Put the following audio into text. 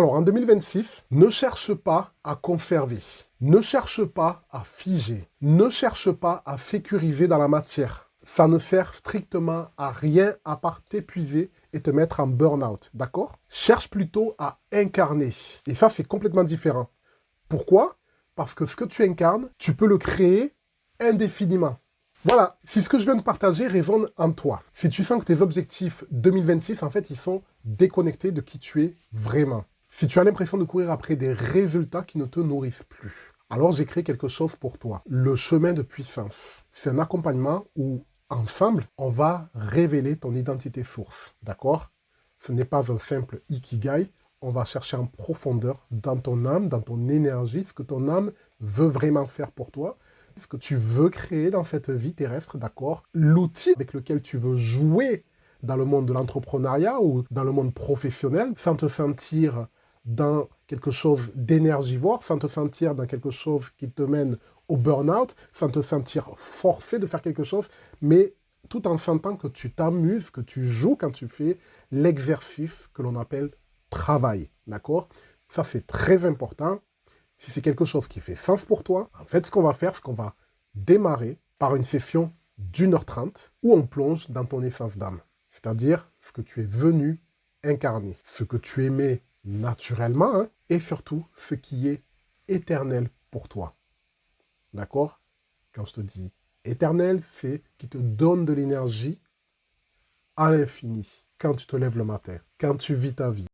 Alors en 2026, ne cherche pas à conserver, ne cherche pas à figer, ne cherche pas à sécuriser dans la matière. Ça ne sert strictement à rien à part t'épuiser et te mettre en burn-out, d'accord? Cherche plutôt à incarner. Et ça, c'est complètement différent. Pourquoi? Parce que ce que tu incarnes, tu peux le créer indéfiniment. Voilà, si ce que je viens de partager résonne en toi, si tu sens que tes objectifs 2026, en fait, ils sont déconnectés de qui tu es vraiment, si tu as l'impression de courir après des résultats qui ne te nourrissent plus, alors j'ai créé quelque chose pour toi, le chemin de puissance. C'est un accompagnement où, ensemble, on va révéler ton identité source, d'accord? Ce n'est pas un simple ikigai, on va chercher en profondeur dans ton âme, dans ton énergie, ce que ton âme veut vraiment faire pour toi, ce que tu veux créer dans cette vie terrestre, d'accord? L'outil avec lequel tu veux jouer dans le monde de l'entrepreneuriat ou dans le monde professionnel, sans te sentir dans quelque chose d'énergivore, sans te sentir dans quelque chose qui te mène au burn-out, sans te sentir forcé de faire quelque chose, mais tout en sentant que tu t'amuses, que tu joues quand tu fais l'exercice que l'on appelle travail, d'accord? Ça, c'est très important. Si c'est quelque chose qui fait sens pour toi, en fait, ce qu'on va faire, c'est qu'on va démarrer par une session d'1h30 où on plonge dans ton essence d'âme, c'est-à-dire ce que tu es venu incarner, ce que tu aimais naturellement, hein, et surtout ce qui est éternel pour toi. D'accord? Quand je te dis éternel, c'est qui te donne de l'énergie à l'infini quand tu te lèves le matin, quand tu vis ta vie.